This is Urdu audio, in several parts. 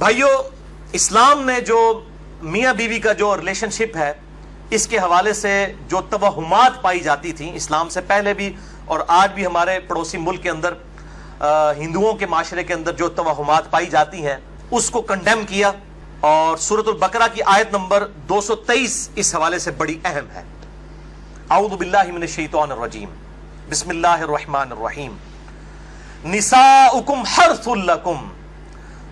بھائیو، اسلام نے جو میاں بیوی کا جو ریلیشن شپ ہے اس کے حوالے سے جو توہمات پائی جاتی تھیں اسلام سے پہلے بھی اور آج بھی ہمارے پڑوسی ملک کے اندر ہندوؤں کے معاشرے کے اندر جو توہمات پائی جاتی ہیں اس کو کنڈیم کیا، اور سورۃ البقرہ کی آیت نمبر 223 اس حوالے سے بڑی اہم ہے۔ اعوذ باللہ من الشیطان الرجیم، بسم اللہ الرحمن الرحیم۔ نساؤکم حرث لکم،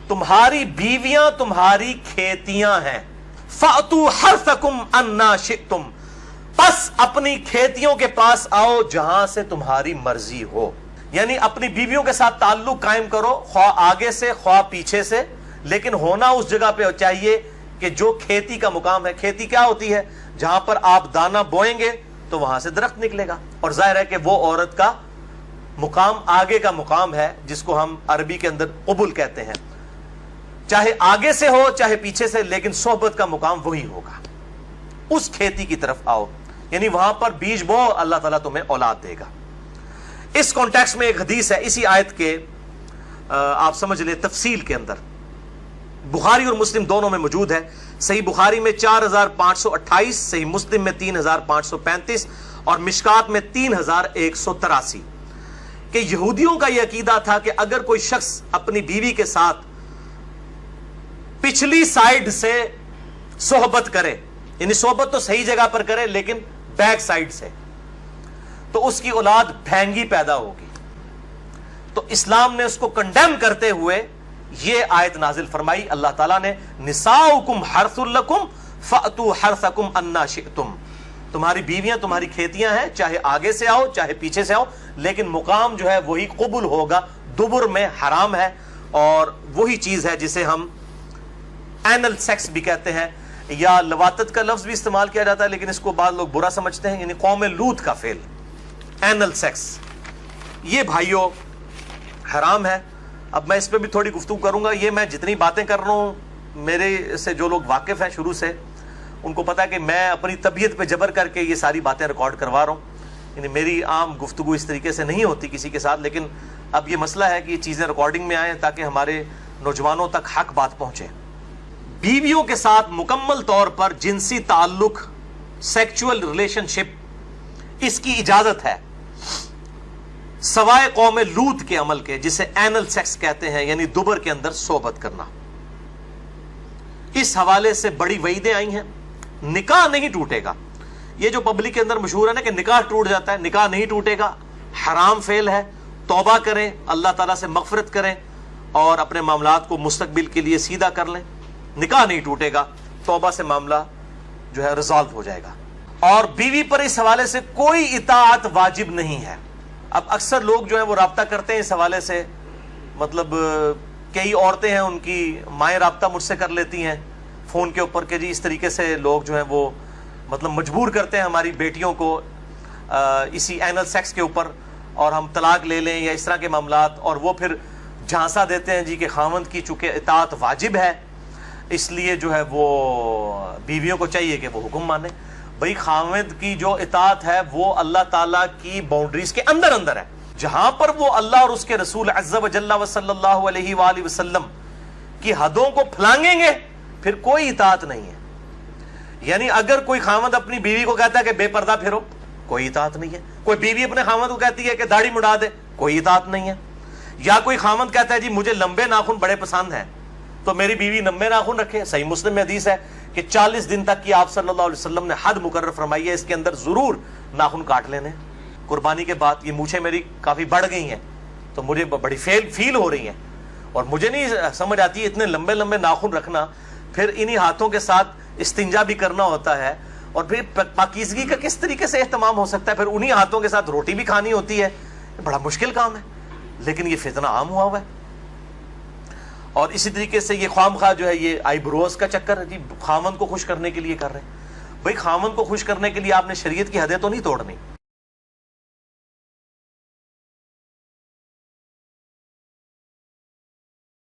تمہاری بیویاں تمہاری کھیتیاں ہیں۔ فَأْتُوا حَرْثَكُمْ أَنَّا شِئْتُمْ، پس اپنی کھیتیوں کے پاس آؤ جہاں سے تمہاری مرضی ہو۔ یعنی اپنی بیویوں کے ساتھ تعلق قائم کرو، خواہ آگے سے خواہ پیچھے سے، لیکن ہونا اس جگہ پہ چاہیے کہ جو کھیتی کا مقام ہے۔ کھیتی کیا ہوتی ہے؟ جہاں پر آپ دانا بوئیں گے تو وہاں سے درخت نکلے گا، اور ظاہر ہے کہ وہ عورت کا مقام آگے کا مقام ہے جس کو ہم عربی کے اندر قبل کہتے ہیں، چاہے آگے سے ہو چاہے پیچھے سے، لیکن صحبت کا مقام وہی ہوگا۔ اس کھیتی کی طرف آؤ، یعنی وہاں پر بیج بو، اللہ تعالیٰ تمہیں اولاد دے گا۔ اس کانٹیکسٹ میں ایک حدیث ہے اسی آیت کے، آپ سمجھ لیں تفصیل کے اندر، بخاری اور مسلم دونوں میں موجود ہے۔ صحیح بخاری میں 4528، صحیح مسلم میں 3535 اور مشکات میں 3183، کہ یہودیوں کا یہ عقیدہ تھا کہ اگر کوئی شخص اپنی بیوی کے ساتھ پچھلی سائیڈ سے صحبت کرے، یعنی صحبت تو صحیح جگہ پر کرے لیکن بیک سائیڈ سے، تو اس کی اولاد بھینگی پیدا ہوگی۔ تو اسلام نے اس کو کنڈیم کرتے ہوئے یہ آیت نازل فرمائی، اللہ تعالیٰ نے نساؤکم حرث لکم فأتوا حرثکم انا شئتم، تمہاری بیویاں تمہاری کھیتیاں ہیں، چاہے آگے سے آؤ چاہے پیچھے سے آؤ، لیکن مقام جو ہے وہی قبل ہوگا، دبر میں حرام ہے، اور وہی چیز ہے جسے ہم اینل سیکس بھی کہتے ہیں، یا لواطت کا لفظ بھی استعمال کیا جاتا ہے، لیکن اس کو بعض لوگ برا سمجھتے ہیں، یعنی قوم لوط کا فعل اینل سیکس، یہ بھائیوں حرام ہے۔ اب میں اس پہ بھی تھوڑی گفتگو کروں گا۔ یہ میں جتنی باتیں کر رہا ہوں، میرے سے جو لوگ واقف ہیں شروع سے ان کو پتا ہے کہ میں اپنی طبیعت پہ جبر کر کے یہ ساری باتیں ریکارڈ کروا رہا ہوں، یعنی میری عام گفتگو اس طریقے سے نہیں ہوتی کسی کے ساتھ، لیکن اب یہ مسئلہ ہے کہ یہ چیزیں ریکارڈنگ میں آئیں تاکہ ہمارے نوجوانوں تک حق بات پہنچے۔ بیویوں کے ساتھ مکمل طور پر جنسی تعلق، سیکچول ریلیشن شپ، اس کی اجازت ہے سوائے قوم لوط کے عمل کے، جسے اینل سیکس کہتے ہیں، یعنی دبر کے اندر صحبت کرنا۔ اس حوالے سے بڑی وعیدیں آئی ہیں۔ نکاح نہیں ٹوٹے گا، یہ جو پبلک کے اندر مشہور ہے نا کہ نکاح ٹوٹ جاتا ہے، نکاح نہیں ٹوٹے گا، حرام فعل ہے۔ توبہ کریں، اللہ تعالیٰ سے مغفرت کریں اور اپنے معاملات کو مستقبل کے لیے سیدھا کر لیں، نکاح نہیں ٹوٹے گا، توبہ سے معاملہ جو ہے ریزالو ہو جائے گا۔ اور بیوی پر اس حوالے سے کوئی اطاعت واجب نہیں ہے۔ اب اکثر لوگ جو ہیں وہ رابطہ کرتے ہیں اس حوالے سے، مطلب کئی عورتیں ہیں ان کی مائیں رابطہ مجھ سے کر لیتی ہیں فون کے اوپر کہ جی اس طریقے سے لوگ جو ہیں وہ مطلب مجبور کرتے ہیں ہماری بیٹیوں کو اسی اینل سیکس کے اوپر، اور ہم طلاق لے لیں یا اس طرح کے معاملات، اور وہ پھر جھانسا دیتے ہیں جی کہ خاوند کی چونکہ اطاعت واجب ہے اس لیے جو ہے وہ بیویوں کو چاہیے کہ وہ حکم مانے۔ بھئی خاوند کی جو اطاعت ہے وہ اللہ تعالیٰ کی باؤنڈریز کے اندر اندر ہے، جہاں پر وہ اللہ اور اس کے رسول عز و جل و صلی اللہ علیہ وآلہ وسلم کی حدوں کو پھلانگیں گے پھر کوئی اطاعت نہیں ہے۔ یعنی اگر کوئی خاوند اپنی بیوی کو کہتا ہے کہ بے پردہ پھرو، کوئی اطاعت نہیں ہے۔ کوئی بیوی اپنے خاوند کو کہتی ہے کہ داڑھی مڈا دے، کوئی اطاعت نہیں ہے۔ یا کوئی خاوند کہتا ہے جی مجھے لمبے ناخن بڑے پسند ہیں تو میری بیوی لمبے ناخن رکھے۔ صحیح مسلم میں حدیث ہے کہ 40 دن تک کی آپ صلی اللہ علیہ وسلم نے حد مقرر فرمائی ہے، اس کے اندر ضرور ناخن کاٹ لینے۔ قربانی کے بعد یہ مونچھیں میری کافی بڑھ گئی ہیں تو مجھے بڑی فیل ہو رہی ہیں، اور مجھے نہیں سمجھ آتی اتنے لمبے لمبے ناخن رکھنا، پھر انہی ہاتھوں کے ساتھ استنجا بھی کرنا ہوتا ہے، اور پھر پاکیزگی کا کس طریقے سے اہتمام ہو سکتا ہے، پھر انہی ہاتھوں کے ساتھ روٹی بھی کھانی ہوتی ہے، بڑا مشکل کام ہے، لیکن یہ فتنہ عام ہوا ہوا ہے۔ اور اسی طریقے سے یہ خواہ مخواہ جو ہے یہ آئی بروز کا چکر ہے جی، خاوند کو خوش کرنے کے لیے کر رہے ہیں۔ بھئی خاوند کو خوش کرنے کے لیے آپ نے شریعت کی حدیں تو نہیں توڑنی،